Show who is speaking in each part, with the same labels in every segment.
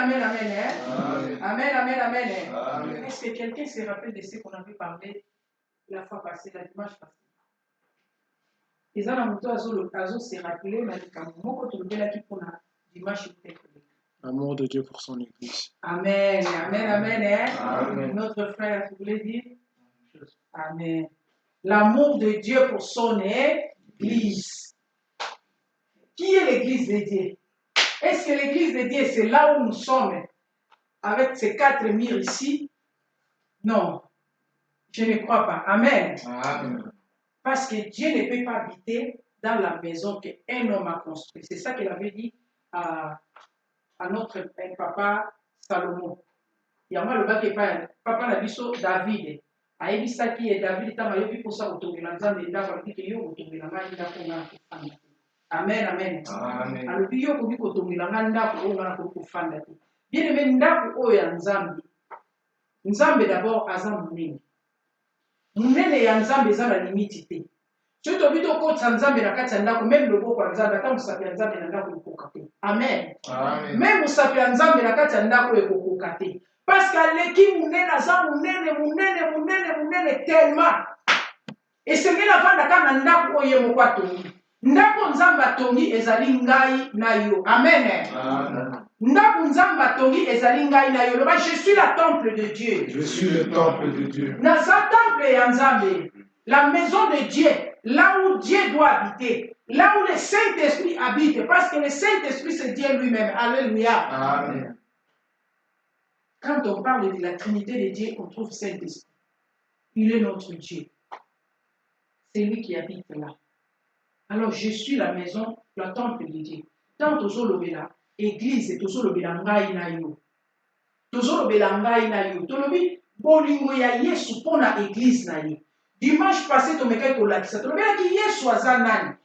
Speaker 1: amen, amen. Hein? Amen, amen, amen. Amen. Est-ce que quelqu'un se rappelle de ce qu'on avait parlé la fois passée, la dimanche passée? Les gens se rappeler,
Speaker 2: L'amour de Dieu pour son Église.
Speaker 1: Amen, amen, amen. Hein? Amen. Notre frère, tu voulais dire? Amen. L'amour de Dieu pour son Église. Qui est l'Église de Dieu? Est-ce que l'Église de Dieu, c'est là où nous sommes, avec ces 4 murs ici? Non, je ne crois pas. Amen. Amen. Parce que Dieu ne peut pas habiter dans la maison qu'un homme a construite. C'est ça qu'il avait dit à notre papa Salomon. Il y a le bac papa n'a dit David. A ebisaki et David tama yobi posa kotongela nzambe ndako alobiki yo kotongela ngai ndako nga kofanda te. Amen, amen. Alobi yo kobi kotongela ngai ndako oyo nga kofanda te. Bien aimé, ndako oyo ya nzambe. Nzambe d'abord aza munene. Munene ya nzambe eza na limite te. Soki tobi tokotisa nzambe na kati ya ndako, même loboko ya nzambe ata mosapi ya nzambe na ndako ekoka te. Amen. Même mosapi ya nzambe na kati ya ndako ekokoka te. Parce qu'aleki munene aza munene tellement. Esengeli avandaka na ndako oyo ye moko atongi. Ndako nzambe atongi ezali ngai na yo. Amen. Ndako nzambe atongi ezali ngai na yo. Loba, je suis la temple de Dieu.
Speaker 2: Je suis le temple de Dieu.
Speaker 1: Naza temple ya nzambe. La maison de Dieu. Là où Dieu doit habiter. Là où le Saint-Esprit habite. Parce que le Saint-Esprit c'est Dieu lui-même. Alléluia. Amen. Quand on parle de la Trinité de Dieu, on trouve Saint-Esprit. Il est notre Dieu. C'est lui qui habite là. Alors je suis la maison, le temple de Dieu. Tant tozolobela, église, tozolobela ngai na yo. Tozolobela ngai na yo. Tolobi, bolingo ya Yesu pona église na ye. Dimanche passé, tomekai kolakisa. Tolobela ki Yesu aza nani.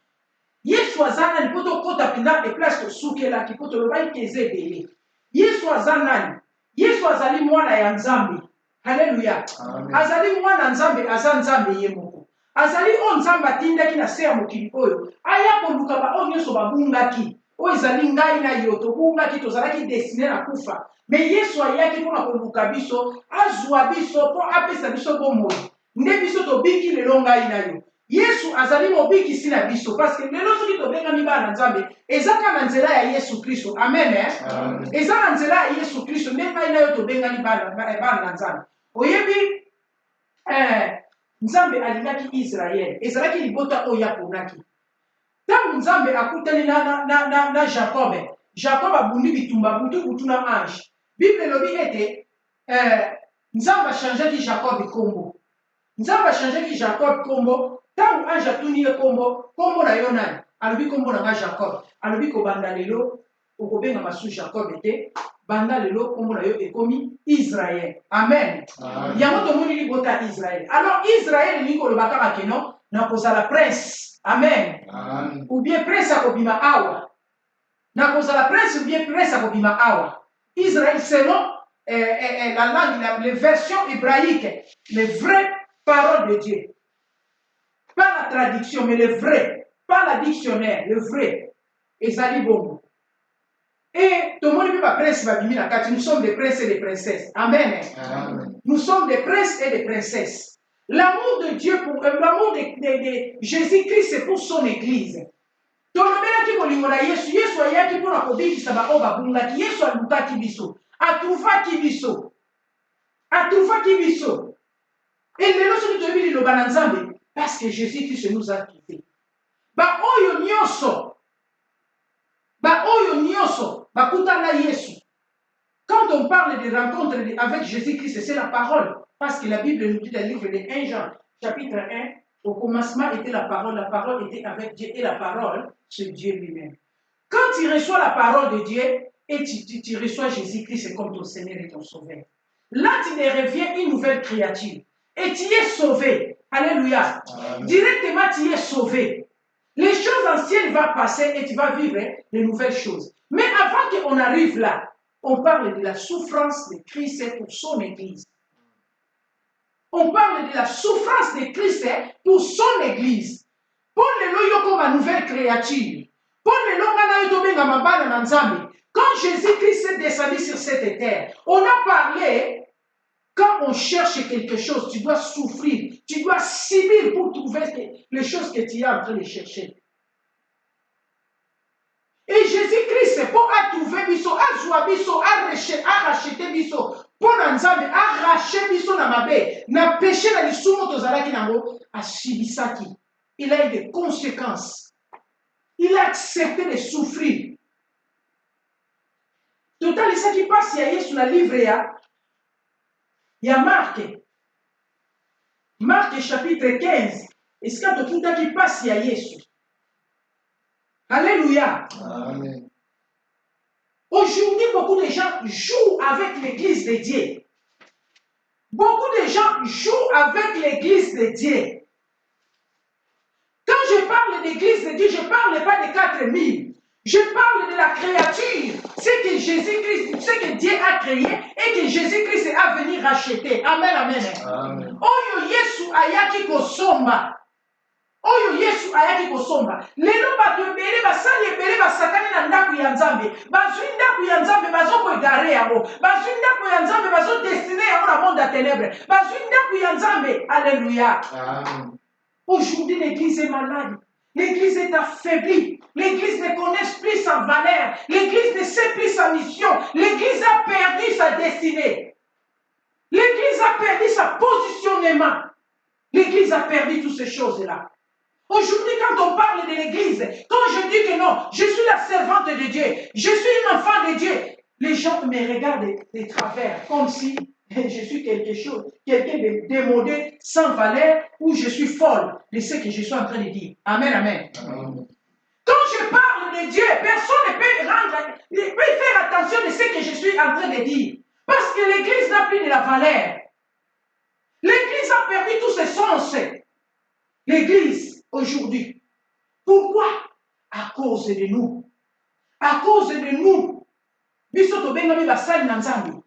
Speaker 1: Yesu aza nani, poto kota pinda de place tosukela ki poto lobai keze bele. Yesu aza nani. Yesu azali mwana ya nzambe. Haleluya. Azali mwana nzambe, aza nzambe ye moko. Azali o nzambe atindaki na se ya mokili oyo. Aya koluka ba o nyonso babungaki. O ezali ngai na yo tobungaki tozalaki destiné na kufa. Mais Yesu ayaki mpona koluka biso, azwa biso mpo apesa biso bomoi. Nde biso tobiki lelo ngai na yo. Yesu azali mobikisi na biso parce que lelo soki tobengami bana nzambe ezaka na nzela ya Yesu Kristo. Amen. Eza na nzela ya Yesu Kristo nde ngai na yo tobengani bana na nzambe. Oyebi nzambe alingaki Israël. Ezalaki libota oyo aponaki. Tangu nzambe akutani na Jacob. Jacob abundi bitumba butu na ange. Bible elobi ete nzambe achangeaki Jacob kombo. Nzambe achangeaki Jacob kombo. Tangu ange atuni ye kombo na yo nani? Alobi kombo na nga Jacob. Alobi kobanda lelo okobenga masu Jacob ete banda lelo kombo na yo ekomi Israël. Amen. Yango tomoni libota Israël. Alors Israël liko lobaka kakeno na kozala prince. Amen. Ou bien prince akobima awa. Na kozala prince ou bien prince akobima awa. Israël selon la langue, les versions hébraïques, les vraies paroles de Dieu. Pas la traduction, mais le vrai. Pas la dictionnaire, le vrai. Ezali bongo. Et tout le monde peut pas prince babimi na kati. Nous sommes des princes et des princesses. Amen. Amen. Nous sommes des princes et des princesses. L'amour de Dieu pour l'amour de Jésus-Christ c'est pour son église. Tolobelaki bolingo na Yesu. Yesu ayaki mpona kobikisa ba oyo babungaki. Yesu alukaki biso. Atruvaki biso. Atruvaki biso. Et lelo soki toyebi liloba na Nzambe parce que Jésus-Christ nous a quittés. Ba oyo nyonso bakutana Yesu. Quand on parle de rencontre avec Jésus-Christ, c'est la parole. Parce que la Bible nous dit dans le livre de 1 Jean, chapitre 1, au commencement était la parole était avec Dieu et la parole, c'est Dieu lui-même. Quand tu reçois la parole de Dieu et tu reçois Jésus-Christ comme ton Seigneur et ton Sauveur, là tu deviens une nouvelle créature et tu es sauvé. Alléluia. Amen. Directement tu es sauvé. Les choses anciennes vont passer et tu vas vivre de nouvelles choses. Mais avant qu'on arrive là, on parle de la souffrance de Christ pour son Église. On parle de la souffrance de Christ pour son Église. Pour le loyo comme une nouvelle créature. Pour le loyo comme une nouvelle créature. Quand Jésus-Christ est descendu sur cette terre. On a parlé, quand on cherche quelque chose, tu dois souffrir, tu dois subir pour trouver les choses que tu es en train de chercher. Et Jésus-Christ, pour trouver biso, azwa biso, racheter biso, pour nzambe, arracher biso na mabe, na péché na lisumo tozalaki nango, asibisaki. Il a eu des conséquences. Il a accepté de souffrir. Total, ça qui passe, il y a sur le livre, il y a Marc. Marc chapitre 15. Est-ce qu'il y a qui passe, il y a Jésus. Alléluia.
Speaker 2: Amen.
Speaker 1: Aujourd'hui, beaucoup de gens jouent avec l'église de Dieu. Beaucoup de gens jouent avec l'église de Dieu. Quand je parle d'église de Dieu, je ne parle pas de 4000. Je parle de la créature. C'est que Jésus-Christ, c'est que Dieu a créé et que Jésus-Christ est à venir racheter. Amen, amen.
Speaker 2: Amen.
Speaker 1: Oyo Yesu ayaki kosomba. Oyo Yesu ayaki kosomba. Lelo bato ebele basali ebele basakani na ndaku ya Nzambe. Bazwi ndaku ya Nzambe bazoko egare yango. Bazwi ndaku ya Nzambe bazo destiner yango na monde ya ténèbres. Bazwi ndaku ya Nzambe. Alléluia.
Speaker 2: Amen.
Speaker 1: Aujourd'hui, l'église est malade. L'église est affaiblie. L'église ne connaît plus sa valeur. L'église ne sait plus sa mission. L'église a perdu sa destinée. L'église a perdu sa positionnement. L'église a perdu toutes ces choses-là. Aujourd'hui, quand on parle de l'église, quand je dis que non, je suis la servante de Dieu, je suis une enfant de Dieu, les gens me regardent de travers, comme si je suis quelque chose, quelqu'un de démodé, sans valeur, ou je suis folle de ce que je suis en train de dire. Amen, amen.
Speaker 2: Amen.
Speaker 1: Quand je parle de Dieu, personne ne peut faire attention de ce que je suis en train de dire. Parce que l'église n'a plus de la valeur. L'église a perdu tous ses sens. L'église, aujourd'hui. Pourquoi? À cause de nous. À cause de nous. Biso to bengami basali na Nzambe.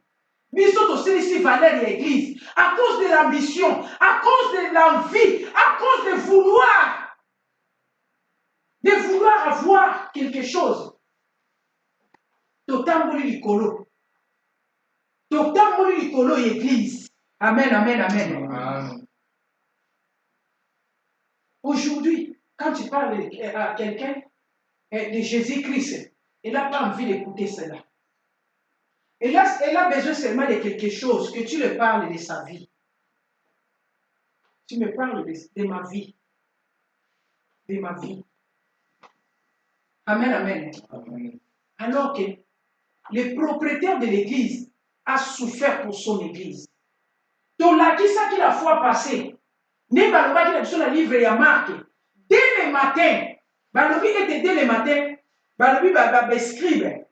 Speaker 1: Biso to selisi valeur de l'église. À cause de l'ambition, à cause de l'envie, à cause de vouloir avoir quelque chose. Totamboli likolo. Totamboli likolo l'église. Amen, amen, amen.
Speaker 2: Amen.
Speaker 1: Aujourd'hui, quand tu parles à quelqu'un de Jésus-Christ, elle n'a pas envie d'écouter cela. Elle a besoin seulement de quelque chose, que tu le parles de sa vie. Tu me parles de ma vie. De ma vie. Amen, amen.
Speaker 2: Amen.
Speaker 1: Alors que le propriétaire de l'église a souffert pour son église. Donc là, qui ça qui la fois passée, ne balobaki na biso na livre ya Marc, dès le matin, balobi était dès le matin, balobi bascribe,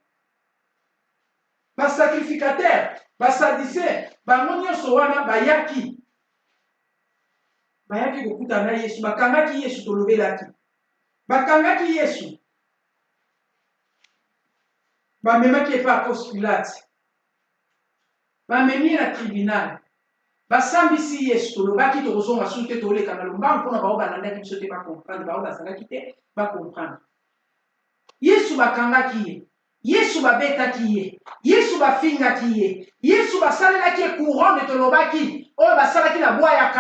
Speaker 1: basacrificateur, basadicien, bango nyonso wana bayaki kokutana na Yesu, bakangaki Yesu tolobelaki, bakangaki Yesu, bamemaki epa apôtre Pilate, bamemi na tribunal. Basambisi Yesu tolobaki tokozonga susu te toleka na lombangu mpona bao balandaki biso te bacomprendre, bao bazalaki te bacomprendre. Yesu bakangaki ye, Yesu babetaki ye, Yesu bafingaki ye, Yesu basalelaki ye couronne tolobaki oyo basalaki na bois ya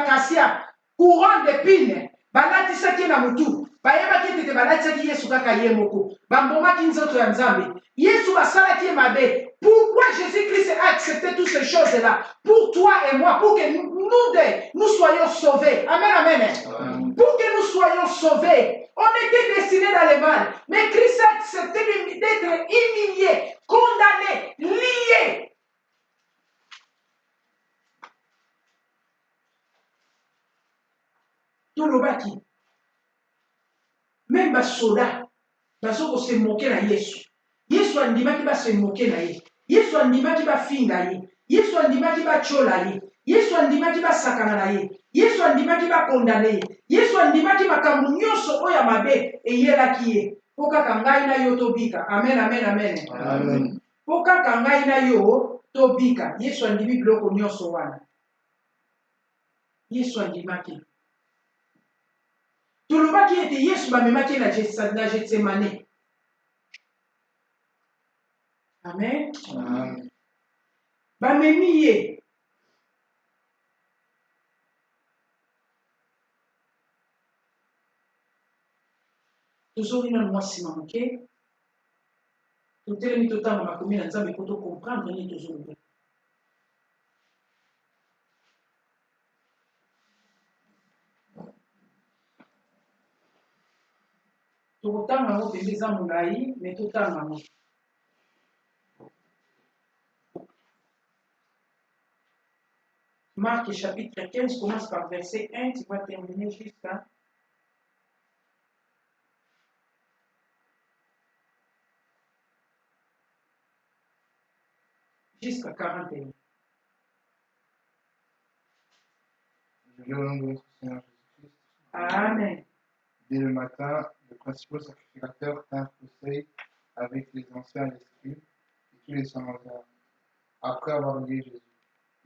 Speaker 1: kasia, couronne d'épines, balatisaki ye na mutu, bayebaki ete balatisaki Yesu kaka ye moko, bambomaki nzoto ya Nzambe, Yesu basalaki ye mabe. Pourquoi Jésus-Christ a accepté toutes ces choses-là? Pour toi et moi, pour que nous soyons sauvés. Amen, amen.
Speaker 2: Amen.
Speaker 1: Pour que nous soyons sauvés. On était destinés dans le mal. Mais Christ a accepté d'être humilié, condamné, lié. Tolobaki. Même les soldats, ils se moquer de Jésus. Yesu andimaki se moquer na ye. Yesu andimaki finga ye. Yesu andimaki chola ye. Yesu andimaki sakana na ye. Yesu andimaki condamné ye. Yesu andimaki makambo nyonso oyo mabe eyelaki ye. Po kaka ngai na yo tobika. Amen, amen, amen.
Speaker 2: Amen.
Speaker 1: Po kaka ngai na yo tobika. Yesu andimi biloko nyonso wana. Yesu andimaki. Tolobaki ete Yesu bamemaki na Getsemane. Amen.
Speaker 2: Amen.
Speaker 1: Bamemi ye. Tozongi na mwasi na moke. Totelemi totanga makomi na Nzambe po tocomprendre nini tozoloba. Tokotanga yango pembe eza molai, me totanga yango. Marc chapitre 15 commence par verset 1, tu vas terminer jusqu'à 41.
Speaker 2: Je lis au nom de notre Seigneur Jésus-Christ.
Speaker 1: Amen.
Speaker 2: Dès le matin, les principaux sacrificateurs tinrent conseil avec les anciens et les scribes et tous les samaritains. Après avoir lié Jésus,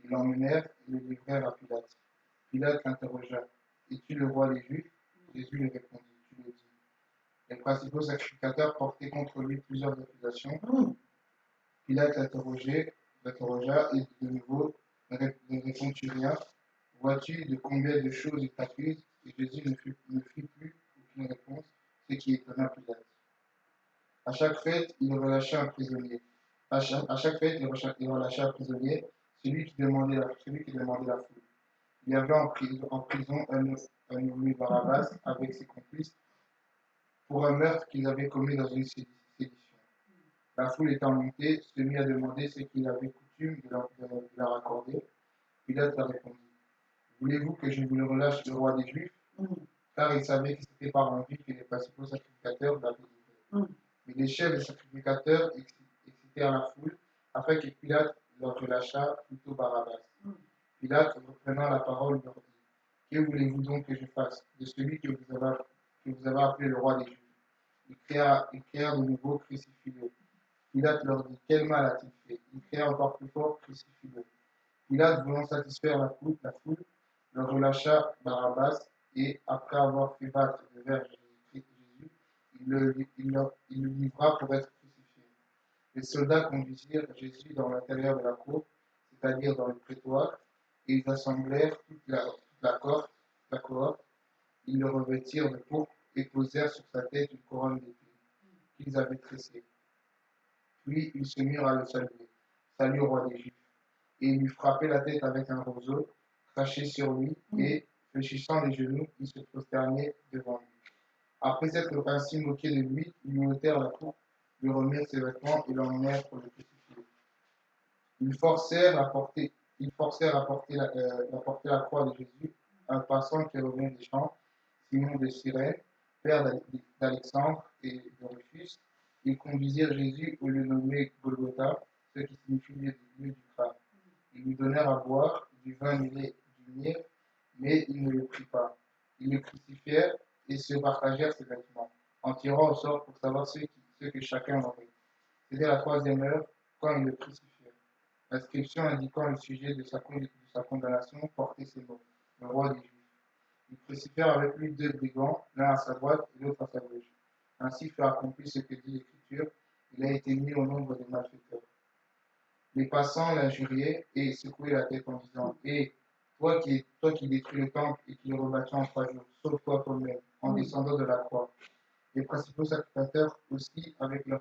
Speaker 2: ils l'emmenèrent et le livrèrent à Pilate. Pilate l'interrogea. Es-tu le roi des Juifs? Jésus lui répondit. Tu le dis. Les principaux sacrificateurs portaient contre lui plusieurs accusations. Pilate l'interrogea et de nouveau ne répondit rien. Vois-tu de combien de choses il t'accuse? Et Jésus ne fit plus aucune réponse, ce qui étonna Pilate. À chaque fête, il relâchait un prisonnier. À chaque fête, il relâchait un prisonnier, celui qui demandait la foule. Il y avait en prison un nommé Barabbas avec ses complices pour un meurtre qu'ils avaient commis dans une sédition. La foule étant montée, se mit à demander ce qu'il avait coutume de leur accorder. Pilate leur répondit. Voulez-vous que je vous le relâche, le roi des Juifs? Car il savait que c'était par envie que les principaux sacrificateurs l'avaient livré. Mais les chefs des sacrificateurs excitèrent la foule afin que Pilate leur relâchât plutôt Barabbas. Pilate, reprenant la parole, leur dit. Que voulez-vous donc que je fasse de celui que vous avez appelé le roi des Juifs? Ils crièrent de nouveau, crucifie-le. Pilate leur dit. Quel mal a-t-il fait? Ils crièrent encore plus fort, crucifie-le. Pilate, voulant satisfaire la foule, leur relâcha Barabbas et, après avoir fait battre de verre Jésus, il le livra pour être crucifié. Les soldats conduisirent Jésus dans l'intérieur de la cour, c'est-à-dire dans le prétoire, et ils assemblèrent toute la cohorte. Ils le revêtirent de pourpre et posèrent sur sa tête une couronne d'épines qu'ils avaient tressée. Puis ils se mirent à le saluer. Salut au roi des Juifs. Et ils lui frappaient la tête avec un roseau, crachaient sur lui, et, fléchissant les genoux, ils se prosternaient devant lui. Après s'être ainsi moqués de lui, ils lui ôtèrent la coupe, lui remirent ses vêtements et l'emmenèrent pour le crucifier. Ils forcèrent à porter la croix de Jésus, un passant qui revenait des champs, Simon de Cyrène, père d'Alexandre et de Rufus. Ils conduisirent Jésus au lieu nommé Golgotha, ce qui signifie lieu du crâne. Ils lui donnèrent à boire du vin mêlé du myrrhe, mais il ne le prit pas. Ils le crucifièrent et se partagèrent ses vêtements, en tirant au sort pour savoir ce que chacun aurait. C'était la 3e heure quand ils le crucifièrent. L'inscription indiquant le sujet de sa condamnation portait ces mots, le roi des Juifs. Ils crucifièrent avec lui 2 brigands, l'un à sa droite et l'autre à sa gauche. Ainsi fut accompli ce que dit l'Écriture, il a été mis au nombre des malfaiteurs. Les passants l'injuriaient et secouaient la tête en disant Hé, toi qui détruis le temple et qui le rebâtis en 3 jours, sauve-toi toi-même en descendant de la croix. Les principaux sacrificateurs aussi, avec les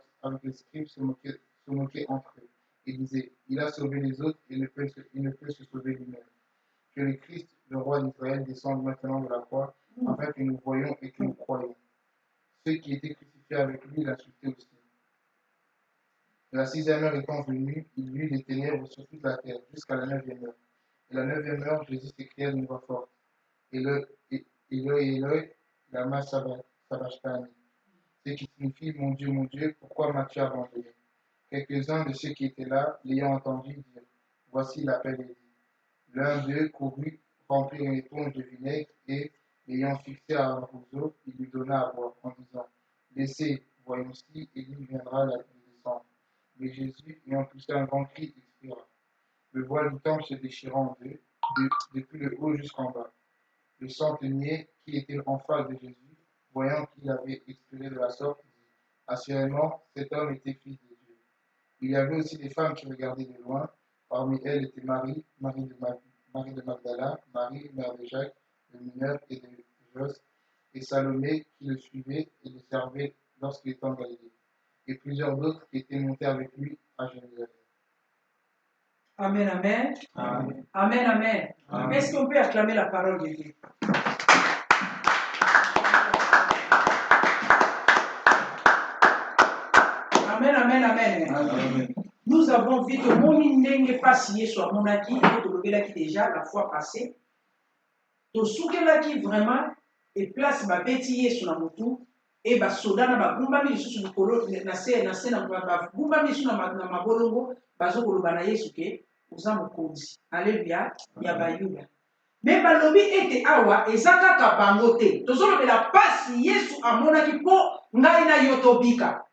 Speaker 2: scribes, se moquaient entre eux et disaient Il a sauvé les autres et il ne peut se sauver lui-même. Que le Christ, le roi d'Israël, descende maintenant de la croix afin que nous voyions et que nous croyions. Ceux qui étaient crucifiés avec lui l'insultaient aussi. La 6e heure étant venue, il y eut des ténèbres sur toute la terre, jusqu'à la 9e heure. Et la 9e heure, Jésus s'écria d'une voix forte. Eloi, Eloi, lama sabachthani. Ce qui signifie mon Dieu, pourquoi m'as-tu abandonné? Quelques-uns de ceux qui étaient là, l'ayant entendu dire, voici l'appel est dit. L'un d'eux courut remplir une éponge de vinaigre et, l'ayant fixé à un roseau, il lui donna à boire, en disant, laissez, voyons si Élie viendra la descendre. Mais Jésus, ayant poussé un grand cri, expira. Le voile du temple se déchirant en deux, depuis le haut jusqu'en bas. Le centenier, qui était en face de Jésus, voyant qu'il avait expiré de la sorte, dit, assurément, cet homme était fils de Dieu. Il y avait aussi des femmes qui regardaient de loin. Parmi elles étaient Marie de Magdala, Marie, mère de Jacques, le mineur, et de Jos, et Salomé, qui le suivait et le servait lorsqu'il était en Galilée, et plusieurs d'autres qui étaient montés avec lui à Jérusalem.
Speaker 1: Amen, amen.
Speaker 2: Amen.
Speaker 1: Amen, amen.
Speaker 2: Amen.
Speaker 1: Est-ce qu'on peut acclamer la parole de Dieu? Amen, amen, amen.
Speaker 2: Amen.
Speaker 1: Nous avons vu que mon indenge passé soit mon acquis, et déjà la fois passée. To soukelaki vraiment et place ma bétier sur la moto et ba soda na ba gumba mi susu bukolo na se na ba gumba mi susu na mabolongo bazo koloba na Yesu ke uza mokonzi. Alléluia ya bayuda. Mais balobi ete awa ezaka ka bango te. Tozolobela pasi Yesu amonaki po ngai na yo tobika.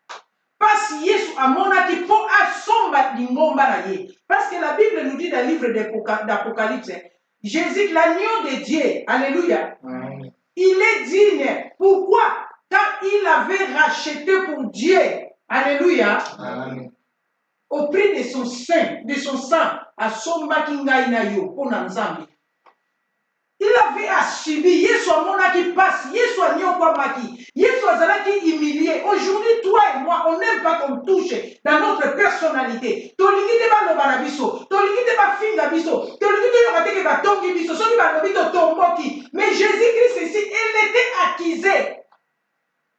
Speaker 1: Pasi Yesu amonaki po asomba lingomba na ye. Parce que la Bible nous dit dans le livre d'Apocalypse, Jésus, l'agneau de Dieu, alléluia,
Speaker 2: Amen.
Speaker 1: il est digne. Pourquoi? Car il avait racheté pour Dieu, alléluia,
Speaker 2: Amen.
Speaker 1: au prix de son sang, asomba kingai na yo, pona nzambe. Il avait à subir. Yesu amonaki passe. Yesu a niopamaki. Yesu azalaki humilié. Aujourd'hui, toi et moi, on n'aime pas qu'on touche dans notre personnalité. Tolingi te ba loba na biso. Tolingi te ba finga biso. Tolingi te yoka te ke ba tongi biso. Soki ba lobi to tomboki. Mais Jésus-Christ ici, il était accusé.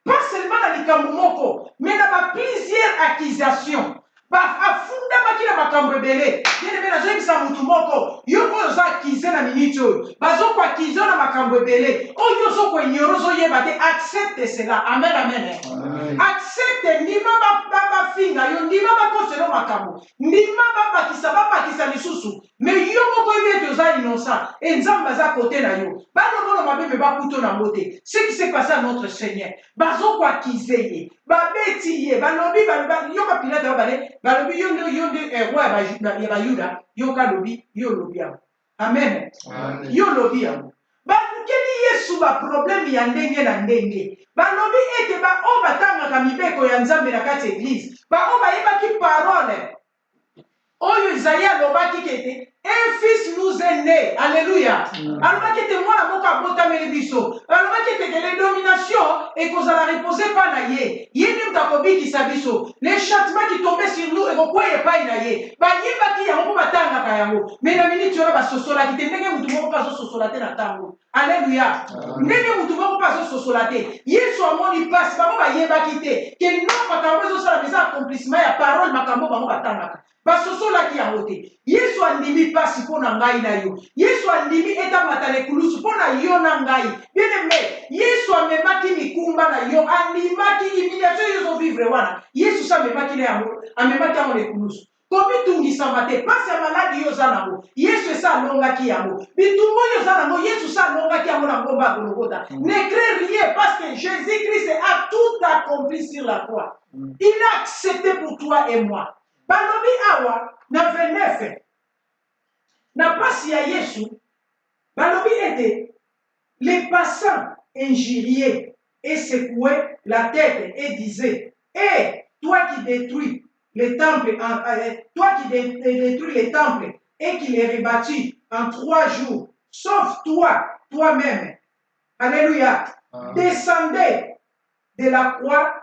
Speaker 1: Pas seulement dans likambo moko, mais dans plusieurs accusations. Afundamaki na makambo ebele. Bien-aimé, nazoyebisa mutu moko yo oyo oza akize na miniti oyo bazokoakize na makambo ebele oyo ozokonyora ozoyeba te. Accepte cela. Amen, amen. Accepte. Ndima bafinga yo, ndima bakoselo makambo, ndima babakisa lisusu. Mais yo moko yebi ete oza innocent et nzambe aza kote na yo. Balobolo mabe me bakuto na mote. Ce qui s'est passé à notre Seigneur, bazokoakize ye, babeti ye, balobi yoka Pilate babale balobi yo nde roi ya bayuda, yoka lobi yo lobi yango. Amen. Yo lobi yango. Balukeli Yesu ba problème ya ndenge na ndenge. Balobi ete o batangaka mibeko ya nzambe na kati église, o bayebaki parole oyo Isaïe alobaki kete un fils nous est né. Alléluia. Alobaki ete mwana moko abotameli biso. Alobaki ete que les dominations ekozala reposer pa na ye. Ye nde moto akobikisa biso. Les châtiments qui tombaient sur nous ekokwea epai na ye. Bayebaki yango mpo batangaka yango. Mais na miniti oyo basosolaki te ndenge motu moko mpe azososola te na ntango. Alléluia. Ndenge motu moko mpe azososola te. Yesu amoni mpasi bango bayebaki te ke non makambo ezosala eza accomplissement ya parole makambo bango batangaka. Basosolaki yango te. Yesu andimi pasi mpo na ngai na yo. Yesu andimi etamata lekulusu mpo na yo na ngai. Bien aimé, Yesu amemaki mikumba na yo, andimaki humiliation yo ozovivre wana. Yesu sa amemaki na yango, amemaki yango lekulusu. Komitungisama te, pasi ya maladi yo oza nango, Yesu esa alongaki yango. Bitumbu oyo oza nango, Yesu sa alongaki yango na ngomba ya Golgotha. Ne crains rien parce que Jésus-Christ a tout accompli sur la croix. Il a accepté pour toi et moi. Balobi awa na 29 na pasi ya Yesu balobi ete les passants injuriaient et secouaient la tête et disaient toi qui détruis les temples et qui les rebâtis en 3 jours, sauve-toi toi-même. Alléluia. Descendez de la croix.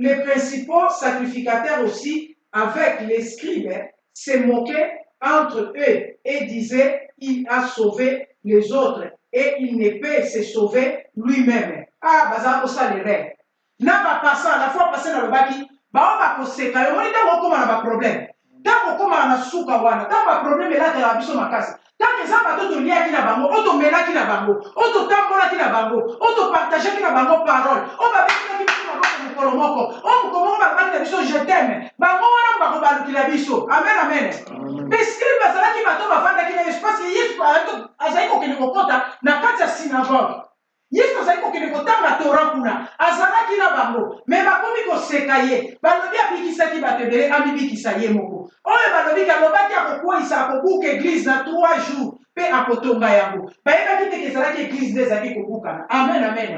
Speaker 1: Les principaux sacrificateurs aussi, avec les scribes, se moquaient entre eux et disaient, il a sauvé les autres et il ne peut se sauver lui-même. Ah, baza osa le rêve. Na ba passant, la fois passée dans le baki, ba on va koseka, yo moni tango koma na ba problème. Tango koma na suka wana, tango ba problème la te la biso makasi. Tango eza bato to liaki na bango, oto melaki na bango, oto tambolaki na bango, oto partageki na bango parole, o ba beki na mokolo moko, o mokolo moko balobaki na biso je t'aime. Bango wana bako balukila biso. Amen, amen. Mais scribe bazalaki bato bavandaki na Yesu parce que Yesu azali kokende kokota na kati ya synagogue. Yesu azali kokende kotanga Torah kuna, azalaki na bango, mais bakomi koseka ye. Balobi abikisaki bato ebele, amibikisa ye moko. Oyo balobi alobaki akokweyisa akobuka église na 3 jours mpe akotonga yango. Bayebaki te ezalaki église nde ezalaki kobukana. Amen, amen.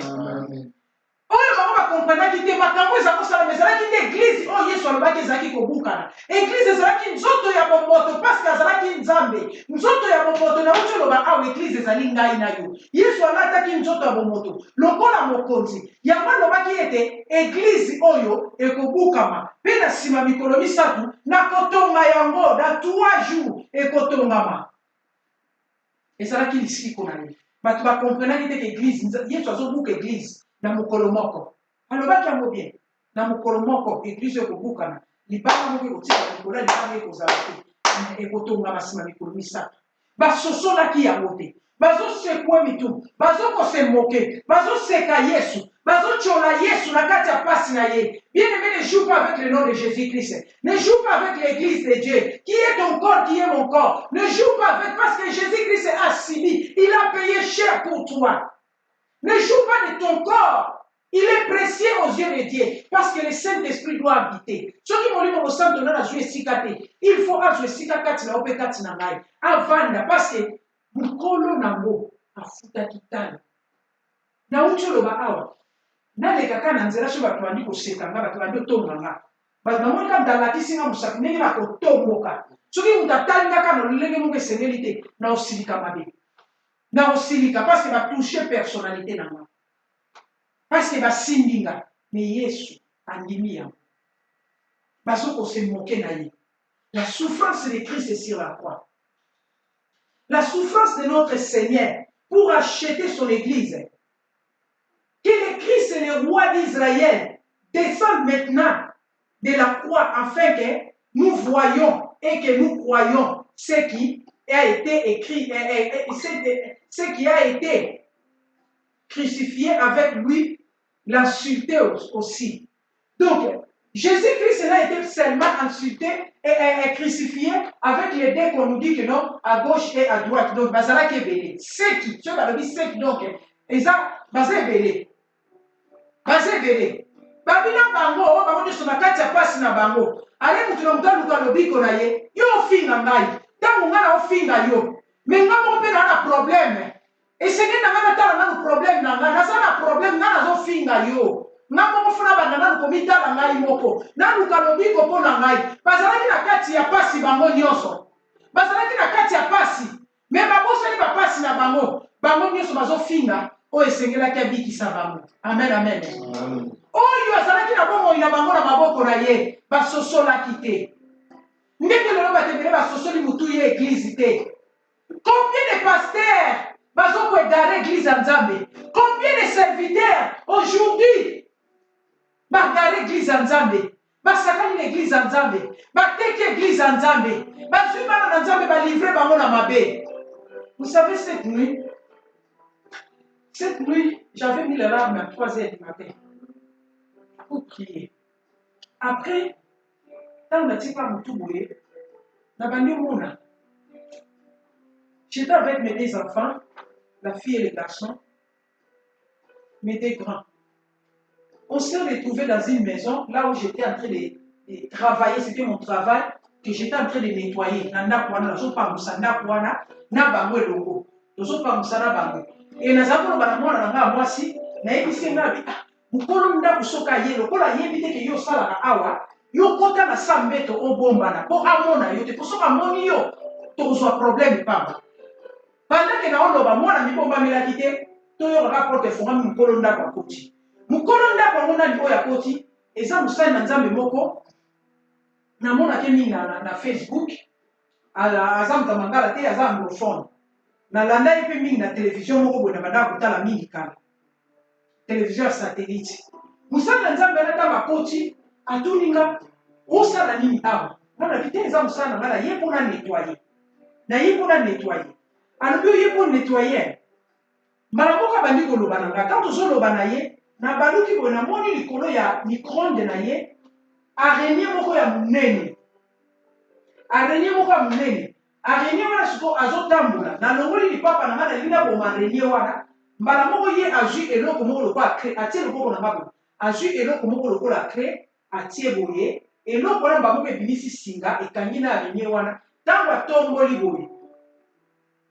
Speaker 1: oyo bango bakomprenaki te makambo eza kosalama ezalaki nde eglize oyo yesu alobaki ezalaki kobukana eglize ezalaki nzoto ya bomoto parceke azalaki nzambe nzoto ya bomoto nauti oloba awa eglize ezali ngai na yo yesu alataki nzoto ya bomoto lokola mokonzi yango alobaki ete eglize oyo ekobukama mpe na nsima mikolo misatu na kotonga yango na 3 jours ekotongama ezalaki lisiko na ye bato bakomprenaki te ke eglize yesu azobuka eglize na mokolo moko alobaki yango bien na mokolo moko eglize ekobukana libanga moko ekotika likolo ya libanga ekozala te ekotongama nsima mikolo misatu basosolaki yango te bazosekwa mitu bazokosemoke bazoseka yesu bazotiola yesu na kati ya pasi na ye bien aimé ne joue pas avec le nom de Jésus-Christ ne joue pas avec l'église de Dieu qui est ton corps qui est mon corps ne joue pas avec parce que Jésus-Christ a subi il a payé cher pour toi ne joue pas de ton corps. Il est précieux aux yeux de Dieu parce que le Saint-Esprit doit habiter. Ce qui m'a dit au centre de la jouer sikate, il faut jouer sikate na ope kati na ngai. Avanda parce que mukolo nango afuta kitana. Na ucholo ba awa. Na le kaka na nzela so bato bandi ko seka nga bato bandi otonga nga. Ba na ka dalaki singa musaka ndenge na ko tomboka. Soki utatalika kana lolenge mo esengeli te na osilika mabe. Na osilika parce que va toucher personnalité na nga. Parce que basimbinga mais Yesu andimi yango. Bazoko se moquer na ye. La souffrance de Christ est sur la croix. La souffrance de notre Seigneur pour acheter son église. Que le Christ et le roi d'Israël descendent maintenant de la croix afin que nous voyions et que nous croyions ce qui a été écrit, ce qui a été crucifié avec lui, l'insulté aussi. Donc, Jésus-Christ a été seulement insulté et crucifié avec les deux qu'on nous dit que non, à gauche et à droite. Donc, Bazala qui est belé. C'est qui? Tu vas dire c'est qui donc? Et ça, Bazala est belé. Bazala est belé. Babina bango, bango de son akati ya pasi na bango. Allez, mutuna mutana mutana lobiko na ye. Yo ofinga ngai. Tango ngana ofinga yo. Mais ngamo pe na problème. Et c'est que na tala na problème na nga. Na problème na zo finga yo. Ngamo mofuna bandana komita na ngai moko. Na lukalobi ko pona ngai. Bazalaki na kati ya pasi bango nyonso. Bazalaki na kati ya pasi. Mais babosani ba pasi na bango. Bango nyonso bazo finga o esengelaki abikisa bango. Amen amen. Oyo azalaki na bongo ina bango na maboko na ye. Basosolaki te. Ndenge lelo batebele basosoli mutu ye église te. Combien de pasteurs bazoko edare église en Nzambe? Combien de serviteurs aujourd'hui bagare église en Nzambe? Basakani l'église en Nzambe? Bateki église en Nzambe? Bazwi bana na Nzambe balivre bango na mabe? Vous savez cette nuit, j'avais mis l'alarme à 3h du matin pour prier. Après, quand on a dit pas mon tout boué, j'étais avec mes deux enfants, la fille et le garçon, mes deux grands. On s'est retrouvés dans une maison, là où j'étais en train de travailler, c'était mon travail, que j'étais en train de nettoyer. Et nous avons moi si, mukolo ndako soka ye lokola yebite ke yo sala na awa yo kota na sambeto obombana po amona yo te posoka moni yo tozwa problème pamba pendant que na oloba mwana mibomba melaki te to yo ka porte fonga mukolo ndako akoti mukolo ndako ngona liko ya koti eza musali na Nzambe moko na mona ke minga na Facebook azamta mangala te aza anglophone na landa ipe mingi na télévision moko boye na banda kotala mingi kala télévision ya satellite. Musala Nzambe alata makoti atuninga osala nini awa. Mwana vite eza musala ngala ye pona nettoyer. Na ye pona nettoyer. Alobi ye pona nettoyer. Mbala moko bandi koloba na nga quand tozoloba na ye na baluki boye na moni likolo ya micro-onde na ye araignée moko ya munene. Araignée moko ya munene. Araignée wana siko azotambola na longoli lipapa na ngana linda boma araignée wana. Mbala moko ye azwi eloko moko lokola cré atie loboko na ngabo azwi eloko moko lokola cré atie boye eloko wana mbala moko ebimisi singa ekangi na araignée wana ntango atomboli boye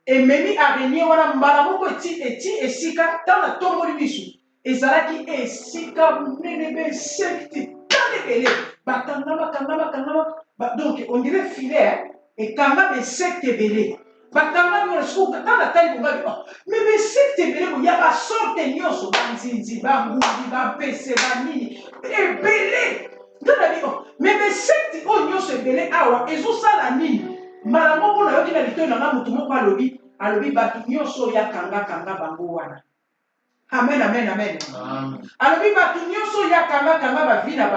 Speaker 1: ememi araignée wana mbala moko eti esika ntango atomboli biso ezalaki esika monene bainsekte tala ebele bakangama donc on dirait filet ekanga bainsekte ebele bakangami wana soki tala tali bongabi mais bainsekte ebele boya basorte nyonso banzinzi bangumbi bampese banini ebele tala bi mais bainsekte oyo nyonso ebele awa ezosala nini mbala moko nayoki na litoi nanga motu moko alobi bato nyonso oyo akangakanga bango wana. Amen, amen, amen. Alobi bato nyonso oyo akangakanga bavi na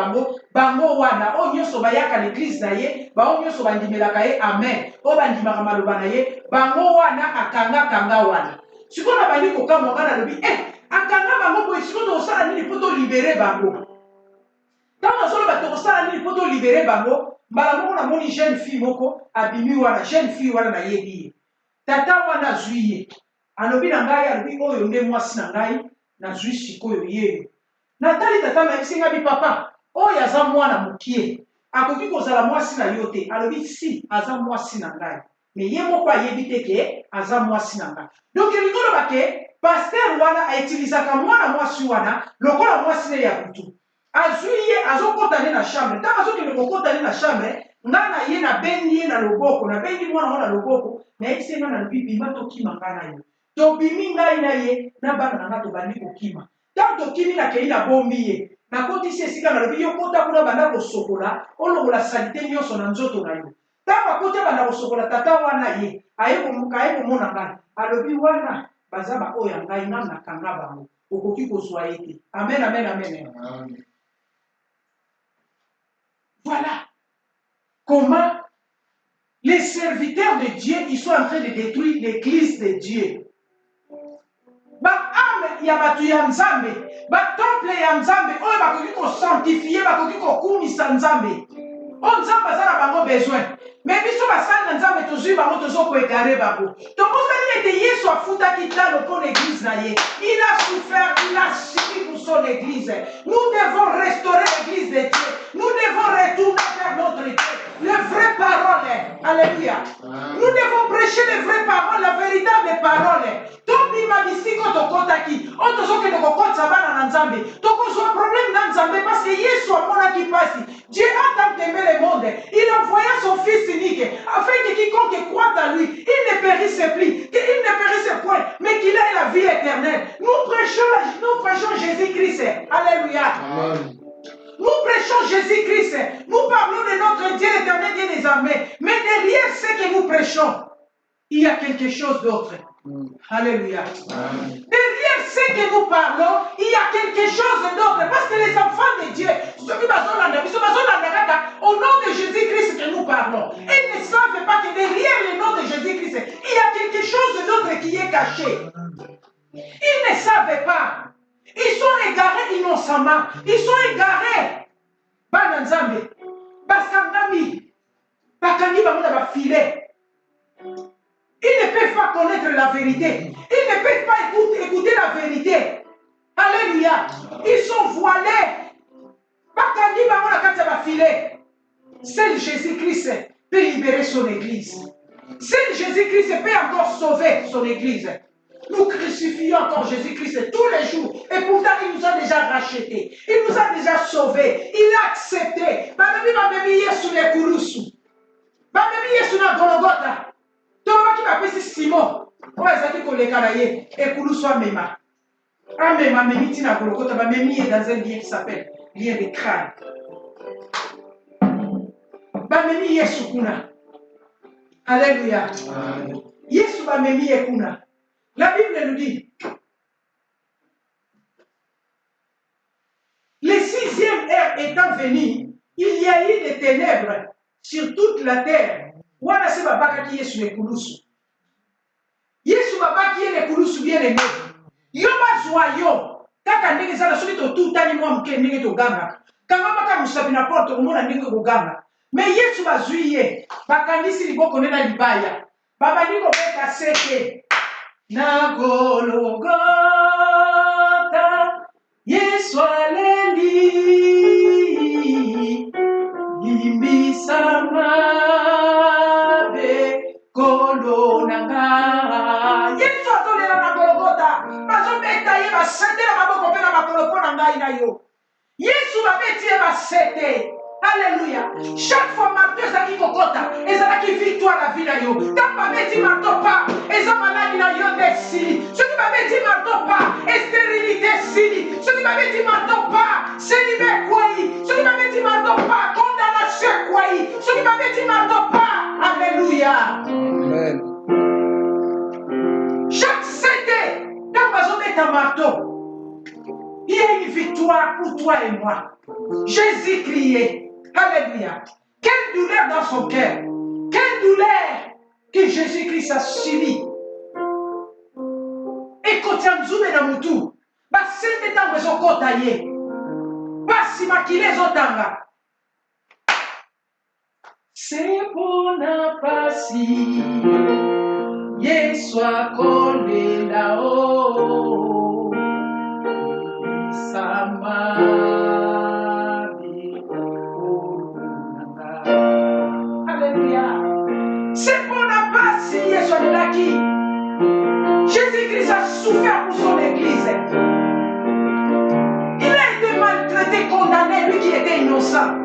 Speaker 1: bango wana oyo nyonso bayaka l'église na ye bango nyonso bandimelaka ye amen oyo bandimaka maloba na ye bango wana akangakanga wana sikoyo na bandi kokamwa ngana alobi akanga bango boye sikoyo tokosala nini mpo tolibere bango ntango azoloba tokosala nini mpo tolibere bango mbala moko namoni jeune fille moko abimi wana jeune fille wana nayebi ye tata wana azwi ye alobi na ngai alobi oyo nde mwasi na ngai nazwi sikoyo yeyo natali tata nayebisi ngai papa oyo aza mwana mokie akoki kozala mwasi na yo te alobi si aza mwasi na ngai me ye moko ayebi te ke aza mwasi na ngai donc elingi oloba ke paster wana autilisaka mwana mwasi wana lokola mwasi ne ya butu azwi ye azokɔta ne na chambre ntango azokende kokɔta ne na chambre nga na ye nabengi ye na loboko nabengi mwana ngo na loboko nayebisi nga na lobi bima tokima nga na yo tobimi ngai na ye na bana na nga tobandi kokima ntango tokimi nakei nabombi ye nakotisi esika nalobi yo kota kuna banda kosokola olongola salite nyonso na nzoto na yo ntango akoti banda kosokola tata wana ye aye komona ngai alobi wana baza baoyo ya ngai nga nakanga bango okoki kozwa ye te amen amen amen. Voilà comment les serviteurs de Dieu ils sont en train de détruire l'église de Dieu. Baame ya bato ya nzambe batemple ya nzambe oyo bakoki kosanctifie bakoki kokumisa nzambe oyo nzambe aza na bango besoin me biso basali na nzambe tozwi bango tozokoekare bango tokosali ete yesu afutaki talo mpo na église na ye il a souffert il a subi pour son église nous devons restaurer l'église de Dieu nous devons retourner vers notre Dieu les vraies paroles alléluia nous devons prêcher les vraies paroles la véritable parole tobima bisiko tokotaki oyo tozokende kokotisa bana na nzambe tokozwa problème na nzambe parce que yesu amonaki mpasi Dieu a tant aimé le monde il envoya son fils unique afin que quiconque croit à lui il ne périsse plus qu'il ne périsse point mais qu'il ait la vie éternelle nous prêchons Jésus-Christ alléluia amen. Nous prêchons Jésus-Christ nous parlons de notre Dieu l'éternel Dieu des armées mais derrière ce que nous prêchons il y a quelque chose d'autre. Alléluia. Derrière ce que nous parlons, il y a quelque chose d'autre. Parce que les enfants de Dieu, au nom de Jésus-Christ que nous parlons, ils ne savent pas que derrière le nom de Jésus-Christ, il y a quelque chose d'autre qui est caché. Ils ne savent pas. Ils sont égarés innocemment. Ils sont égarés. Bananzambe, Basangami, Bakani Bamuna Bafile. Ils ne peuvent pas connaître la vérité. Ils ne peuvent pas écouter la vérité. Alléluia. Ils sont voilés. Bakandi Bamuna Katia Bafile. Seul Jésus-Christ peut libérer son église. Seul Jésus-Christ peut encore sauver son église. Nous crucifions encore Jésus-Christ tous les jours. Et pourtant, il nous a déjà rachetés. Il nous a déjà sauvés. Il a accepté. Babemi Babemi Yesu le Kurusu. Babemi Yesu na Golgotha. Tolobaki bapesi Simon. Oyo ezalaki koleka na ye. Ekulusu amema. Amema amemi ntina Golgotha. Bamemi ye dans un lien qui s'appelle lien de crâne. Bamemi Yesu kuna. Alléluia. Yesu bamemi ye kuna. La Bible nous dit, le 6e heure étant venu, il y a eu des ténèbres sur toute la terre. Wana se babakaki Yesu le kulusu. Yesu babaki ye le kulusu bien aimé. Yo bazwa yo. Kaka ndenge zala soki totutani mwa mke ndenge toganga. Kanga baka musapi na porte komona ndenge koganga. Mais Yesu bazwi ye. Bakandisi liboko nena libaya. Babandi kobeta seke. Na Golgotha, Yesu aleli, limbisa mabe, kolo nanga. Yesu atolela na Golgotha, bazobeta ye basende na maboko pe na dit marteau pas, et ça malade na yo desili. Ce qui m'avait dit marteau pas, et stérilité sili. Ce qui m'avait dit marteau pas, célibat quoi. Ce qui m'avait dit marteau pas, condamnation quoi. Ce qui m'avait dit marteau pas, alléluia.
Speaker 2: Amen.
Speaker 1: Chaque CD, dans ma zone est un marteau. Il y a une victoire pour toi et moi. Jésus criait. Alléluia. Quelle douleur dans son cœur. Quelle douleur que Jésus-Christ a subi. Et quand tu as zoomé dans mon tour, c'est dans les okotaye. Pas si maquillé les otanga. C'est pour n'a pas si. Yeswa kole là-haut. Sama. Alléluia. C'est pour n'a pas si Yeswa de qui. Jésus-Christ a souffert pour son église. Il a été maltraité, condamné, lui qui était innocent.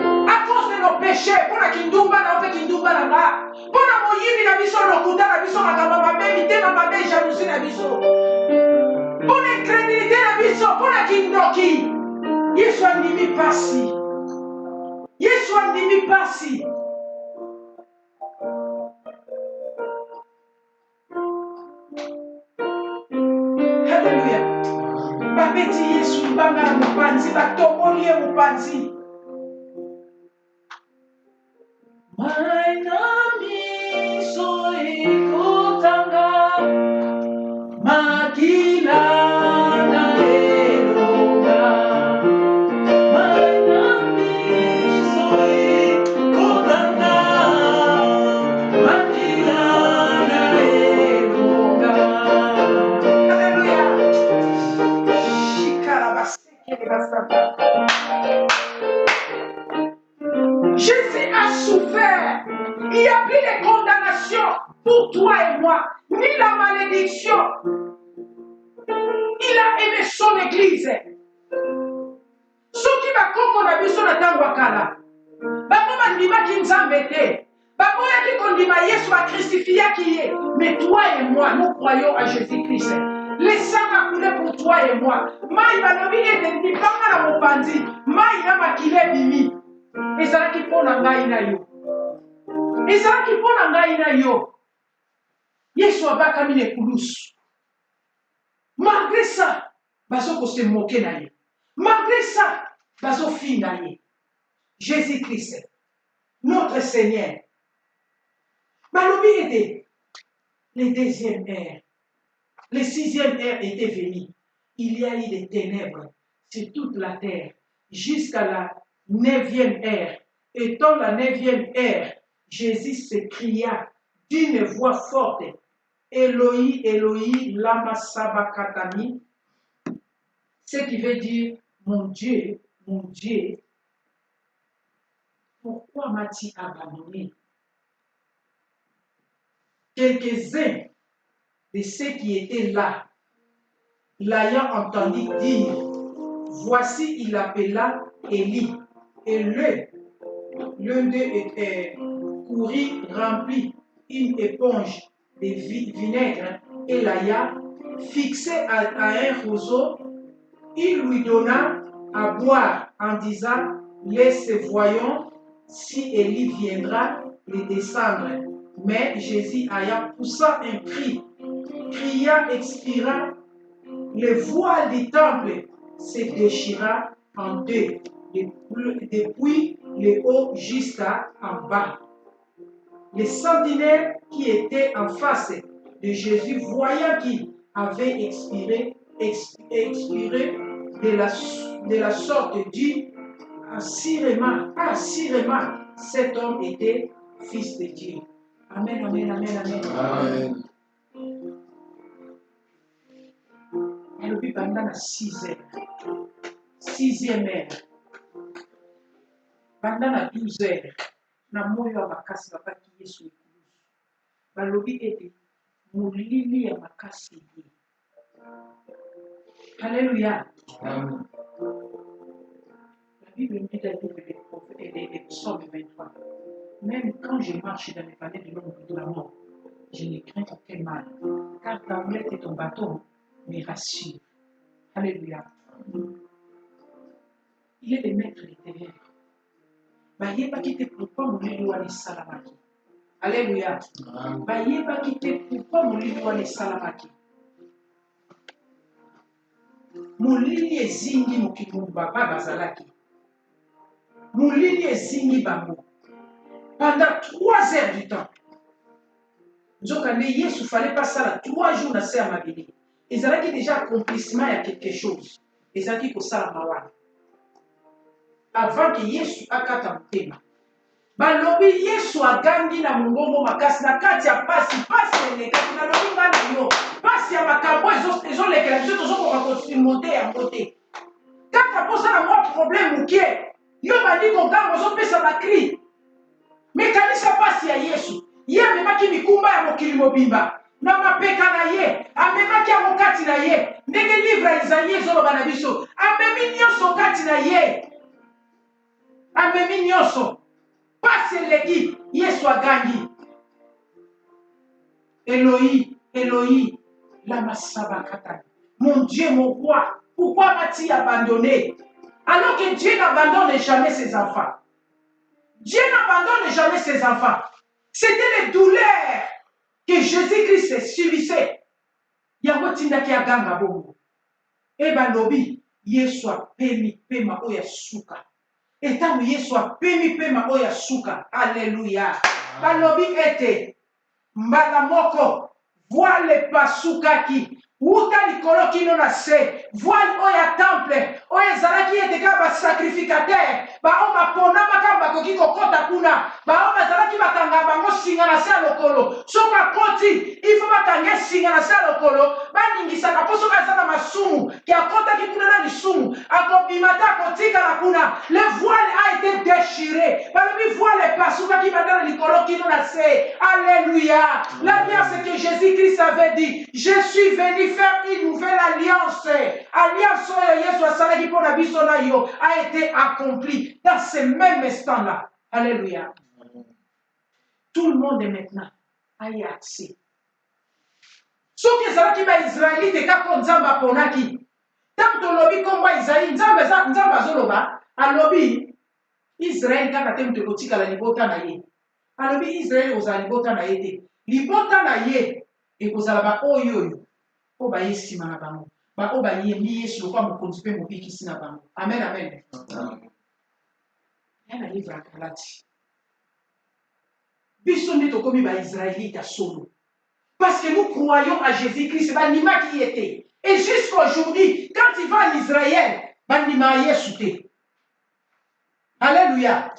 Speaker 1: À cause de nos péchés, pour la kindumba, na ope kindumba na nga. Pour la moyibi na biso, lokuta na biso, makamba mabe, mitema mabe, jalousie na biso. Pour l'incrédulité na biso, pour la kindoki. Yesu andimi pasi. Yesu andimi pasi. Alléluia. Babeti Yesu mbanga na mupanzi, batoboli ye mupanzi. Mainami soikotanga makila na elonga. Mainami soikotanga makila na elonga. Alléluia. Shikarabaseke basaka. Jésus a souffert. Il n'y a plus de condamnation pour toi et moi, ni la malédiction. Il a aimé son église. Ceux qui va comprendre biso na tango akala. Bako bandima ki nzambe te. Bako yaki kondima Yesu a crucifié qui est. Mais toi et moi, nous croyons à Jésus-Christ. Les sangs a coulé pour toi et moi. Maï balobi ete ni panga na mopanzi. Maï na makile bimi. Ezalaki mpona ngai na yo. Ezalaki mpona ngai na yo. Yesu abakami na ekulusu. Malgré ça, bazo se moquer na ye. Malgré ça, bazo finga ye. Jésus-Christ, notre Seigneur. Balobi était les deuxième ère. Les sixième ère était venu. Il y a eu des ténèbres sur toute la terre jusqu'à la 9e ère. Étant la 9e ère, Jésus s'écria d'une voix forte, Eloi, Eloi, lama sabachthani, ce qui veut dire, mon Dieu, pourquoi m'as-tu abandonné? Quelques-uns de ceux qui étaient là, l'ayant entendu dire, voici il appela Élie, et l'un d'eux courut, remplit une éponge de vinaigre et l'aya fixé à un roseau. Il lui donna à boire en disant, laisse voyons si Élie viendra les descendre. Mais Jésus aya poussa un cri, cria, expira, le voile du temple se déchira en deux, depuis le haut jusqu'en bas. Les sentinelles qui étaient en face de Jésus, voyant qu'il avait expiré de la sorte, dit assurément, cet homme était fils de Dieu. Amen, amen, amen, amen.
Speaker 2: Amen.
Speaker 1: Alobi banda na 6e ère. Banda na 12 heures. Na moyo ya makasi babaki Yesu ekulusu. Balobi ete molili ya makasi ye. Alléluia.
Speaker 2: Amen.
Speaker 1: La Bible me dit dans le livre des Psaumes 23. Même quand je marche dans les vallées de l'ombre de la mort, Je ne crains aucun mal, car ta houlette et ton bâton me rassurent. Alléluia. Il est le maître intérieur. Bayebaki te pourquoi molili wana esalamaki. Alléluia. Bayebaki te pourquoi molili wana esalamaki. Molili ezingi mokili mobaba bazalaki. Molili ezingi bango. Pendant 3 heures du temps. Nzokande Yesu fallait pas ça 3 jours na se ya mabele. Ezalaki déjà accomplissement ya quelque chose. Ezalaki kosala mawana. Avant que Yesu akata motema. Balobi Yesu agangi na mongongo makasi na kati ya pasi elekaki na lobi nga na yo. Pasi ya makambo ezolekela biso tozokoka kosurmonte yango te. Kaka posala mwa problème mokie. Yo bandi kokanga ozopesa bakri. Mekanisa pasi ya Yesu. Ye amemaki mikumba ya mokili mobimba. Na mapeka na ye. Amemaki yango kati na ye. Ndenge livre ya Isaïe ezoloba na biso. Amemi nyonso kati na ye. Amemi nyonso. Pasi eleki. Yesu agangi. Eloi, Eloi, lama sabakata. Mon Dieu, mon roi, pourquoi m'as-tu abandonné? Alors que Dieu n'abandonne jamais ses enfants. Dieu n'abandonne jamais ses enfants. C'était les douleurs que Jésus-Christ subissait. Yango tindaki aganga bongo. Eba lobi, Yesu apemi pema oya suka. Etango Yesu apemi pema oya suka. Alléluia. Balobi ete. Mbala moko, voile pasukaki, uta likolo kino na se, voile oya temple, oya zalaki ete ka ba sacrificateur, ba o bapona makamba koki kokota kuna, ba o bazalaki bakanga bango singa na se lokolo, soka koti, il faut bakange singa na se lokolo, baningisa ka poso ka zana masumu, ki akota ki kuna na lisumu, akobimata kotika la kuna, le voile a été déchiré, balobi voile pasukaki bandana likolo kino na se, alléluia. L'alliance que Jésus-Christ avait dit, je suis venu faire une nouvelle alliance. Alliance a été accomplie dans ce même instant-là. Alléluia. Tout le monde maintenant a eu accès. Ce qui est les Israélites, quand Nzamba ponaki, tant que lobby comme Isaïe, Nzamba zoloba, a lobby Israël quand atem te kotika la libota na ye. A lobby Israël aux libota na ye. Libota na ye ekozala ba oyo o ba yesima na bango ba o ba yembi Yesu kwa mokonzi pe mobikisi na bango. Amen, amen. Yana livre à Galati. Biso nde tokomi ba Israélite solo. Parce que nous croyons à Jésus-Christ, ba nima qui était. Et jusqu'à aujourd'hui, quand il va en Israël, ba nima Yesu te. Alléluia.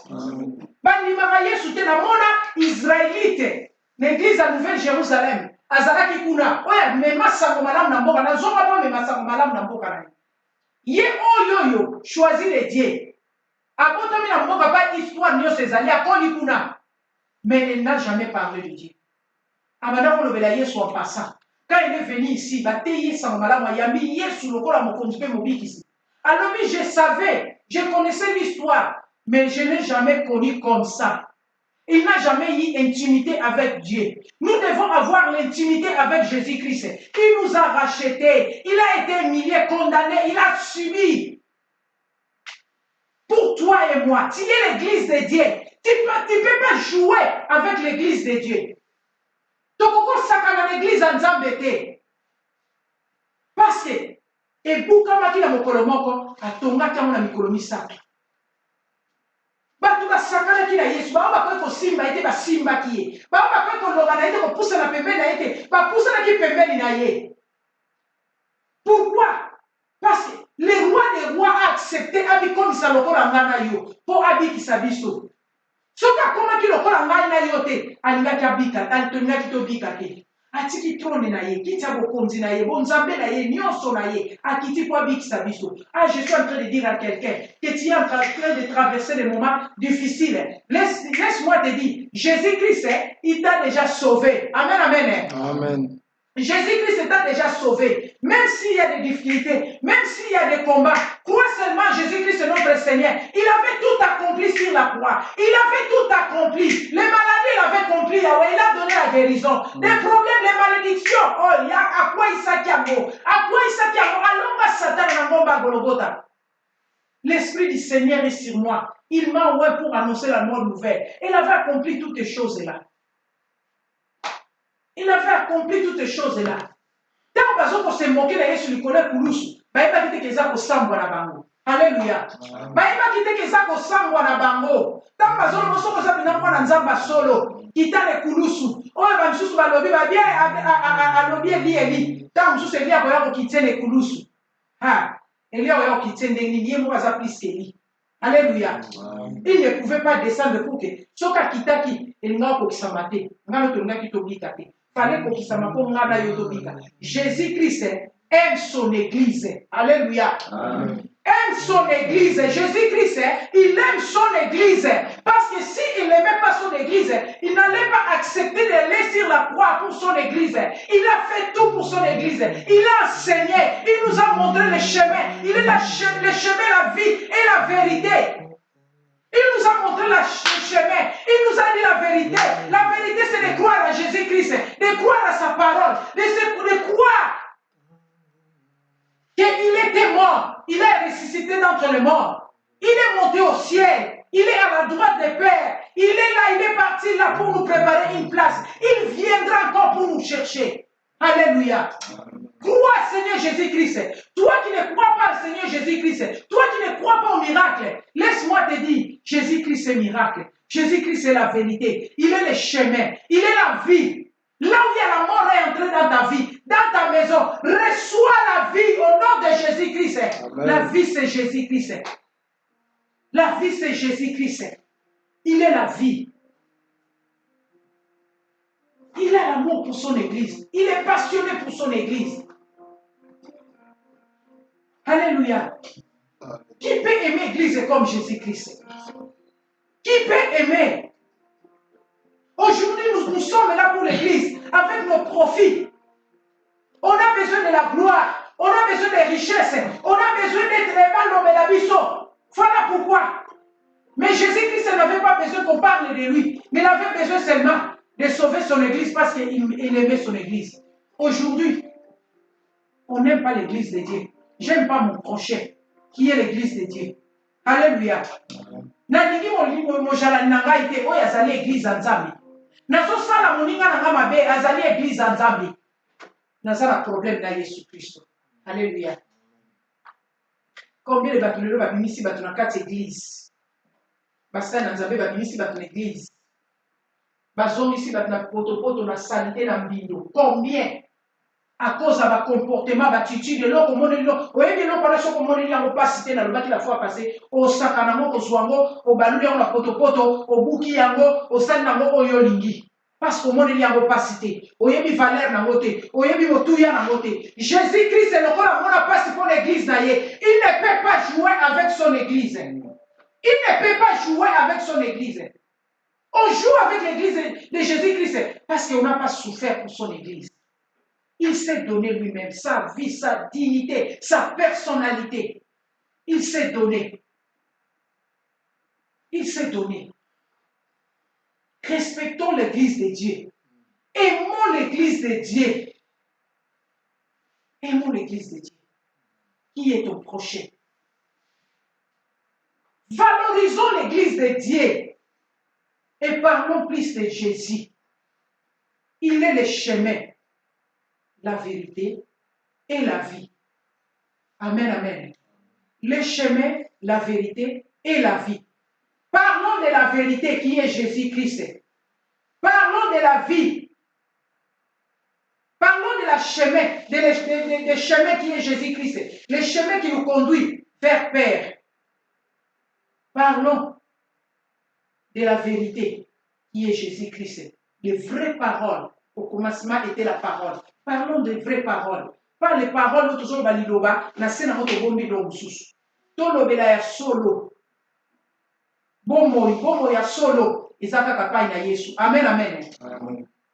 Speaker 1: Ba nima Yesu te na mona Israélite. L'église à Nouvelle-Jérusalem, azalaki kuna, oya mema sango malamu na mboka, na zonga pa mema sango malamu na mboka na ye oyoyo, choisit les dieux. Akotomi na mboka pa histoire nyonso ezali akoli kuna. Mais il n'a jamais parlé de Dieu. Abanda kolobela Yesu en passant. Quand il est venu ici, bateye sango malamu yambi Yesu lokola mokonzi pe mobikisi. Alors je savais, je connaissais l'histoire, mais je n'ai jamais connu comme ça. Il n'a jamais eu intimité avec Dieu. Nous devons avoir l'intimité avec Jésus-Christ. Il nous a rachetés. Il a été humilié, condamné. Il a subi. Pour toi et moi, tu es l'église de Dieu. Tu ne peux pas jouer avec l'église de Dieu. Tu peux l'église en Zambété. Parce que, et Boukamaki na mokolomoko, a tonga kamo na mikolomisaki. Bato basakanaki na Yesu bao bakoki kosimba ete basimbaki ye bao bakoki koloba na ete kopusana pembeni na ete bapusanaki pembeni na ye. Pourquoi? Parce que le roi des rois a accepté abikomisa lokola ngai na yo mpo abikisa biso. Soki akomaki lokola ngai na yo te alingaki abika alingaki tobika te. Atiki trône na ye, kiti ya bokonzi na ye, bonzambe na ye, nyonso na ye, akiti po abikisa biso. Ah, je suis en train de dire à quelqu'un que tu es en train de traverser des moments difficiles. Laisse-moi te dire, Jésus-Christ, il t'a déjà sauvé. Amen, amen.
Speaker 2: Amen.
Speaker 1: Jésus-Christ t'a déjà sauvé. Même s'il y a des difficultés, même s'il y a des combats, crois seulement Jésus-Christ notre Seigneur. Il avait tout accompli sur la croix. Il avait tout accompli. Les maladies, il avait accompli, Yahweh. Il a donné la guérison. Les problèmes, les malédictions. Oh, il y a à quoi il s'acquiamo. À quoi il s'acquiamo. Alors, Satan, on va Golgotha. L'Esprit du Seigneur est sur moi. Il m'a envoyé pour annoncer la bonne nouvelle. Il avait accompli toutes ces choses-là. Il avait accompli toutes ces choses-là. Tant qu'on s'est moqué de Yesu, il connaît Kouloussou. Il va quitter que ça sambwa na bango. Alléluia. Il va quitter que ça sambwa na bango. Tant qu'on s'est moqué de Nzamba solo. Quitter le Kouloussou. Oh, il va me soucier de lobby. Il va bien à lobby Eli. Tant qu'on s'est dit qu'on quitter le Kouloussou. Ah. Eli a quitté Ndengli. Il m'a plus qu'Eli. Alléluia. Il ne pouvait pas descendre pour que. Soka kitaki. Il n'a pas kisamate. N'a pas kitobikate. Jésus-Christ aime son église. Alléluia. Aime son église. Jésus-Christ, il aime son église. Parce que s'il n'aimait pas son église, il n'allait pas accepter de laisser la croix pour son église. Il a fait tout pour son église. Il a enseigné. Il nous a montré le chemin. Il est le chemin, la vie et la vérité. Il nous a montré le chemin. Il nous a dit la vérité. La vérité, c'est de croire à Jésus-Christ, de croire à sa parole, de croire qu'il était mort. Il est ressuscité d'entre les morts. Il est monté au ciel. Il est à la droite des pères. Il est là, il est parti là pour nous préparer une place. Il viendra encore pour nous chercher. Alléluia. Crois Seigneur Jésus-Christ. Toi qui ne crois pas au Seigneur Jésus-Christ, toi qui ne crois pas au miracle, laisse-moi te dire, Jésus-Christ est miracle. Jésus-Christ est la vérité. Il est le chemin. Il est la vie. Là où il y a la mort est entrée dans ta vie, dans ta maison, reçois la vie au nom de Jésus-Christ. La vie c'est Jésus-Christ. La vie c'est Jésus-Christ. Il est la vie. Il a l'amour pour son église. Il est passionné pour son église. Alléluia. Qui peut aimer l'église comme Jésus-Christ? Qui peut aimer? Aujourd'hui, nous sommes là pour l'église avec nos profits. On a besoin de la gloire. On a besoin des richesses. On a besoin d'être mal nommé la biso. Voilà pourquoi. Mais Jésus-Christ n'avait pas besoin qu'on parle de lui. Mais il avait besoin seulement de sauver son église parce qu'il aimait son église. Aujourd'hui, on n'aime pas l'église de Dieu. J'aime pas mon prochain, qui est l'église de Dieu. Alléluia. Naningi mo jala nanga ite oyo azali église ya Nzambe. Nazosala moninga nanga mabe azali église ya Nzambe. Nazala problème na Yesu Christ. Alléluia. Combien de bato lelo babimisi bato na kati église? Basala na Nzambe babimisi bato na église. Bazongisi bato na poto na salité na mbindo. Combien? À cause de ma comportement, l'attitude, l'eau, oyebi eloko wana soko omoneli yango pasi te nalobaki la fois passé osakana yango kozwa yango obaluli yango na potopoto obuki yango osali nango oyo olingi parce que omoneli yango pasi te oyebi valeur nango te oyebi motuya nango te. Jésus-Christ lokola mona pasi pour l'église na ye, il ne peut pas jouer avec son église. Il ne peut pas jouer avec son église. On joue avec l'église de Jésus-Christ parce qu'on n'a pas souffert pour son église. Il s'est donné lui-même sa vie, sa dignité, sa personnalité. Il s'est donné. Il s'est donné. Respectons l'église de Dieu. Aimons l'église de Dieu. Aimons l'église de Dieu. Qui est ton prochain? Valorisons l'église de Dieu. Et parlons plus de Jésus. Il est le chemin, la vérité et la vie. Amen, amen. Le chemin, la vérité et la vie. Parlons de la vérité qui est Jésus-Christ. Parlons de la vie. Parlons de la chemin, de chemin qui est Jésus-Christ. Le chemin qui nous conduit vers Père. Parlons de la vérité qui est Jésus-Christ. Les vraies paroles. Au commencement était la parole. Parlons des vraies paroles. Pas les paroles où toujours baliloba, na sena moto bombi do mususu. Tolo bela ya solo. Bomo ya solo. Ezaka kapai na Yesu. Amen, amen.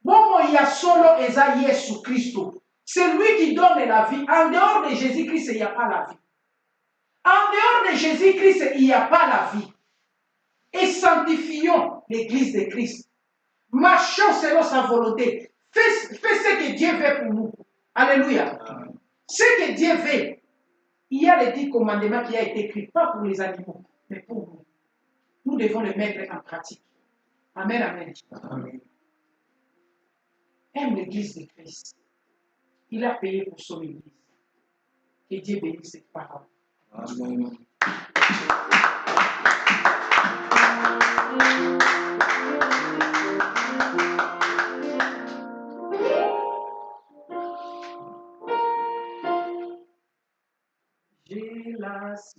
Speaker 1: Bomo ya solo eza Yesu Christo. C'est lui qui donne la vie. En dehors de Jésus-Christ, il n'y a pas la vie. En dehors de Jésus-Christ, il n'y a pas la vie. Et sanctifions l'église de Christ. Marchons selon sa volonté. Fais ce que Dieu veut pour nous. Alléluia. Ce que Dieu veut. Il y a les 10 commandements qui ont été écrits, pas pour les animaux, mais pour nous. Nous devons les mettre en pratique. Amen, amen. Amen. Aime l'église de Christ. Il a payé pour son église. Que Dieu bénisse cette parole. Amen. J'ai l'assurance.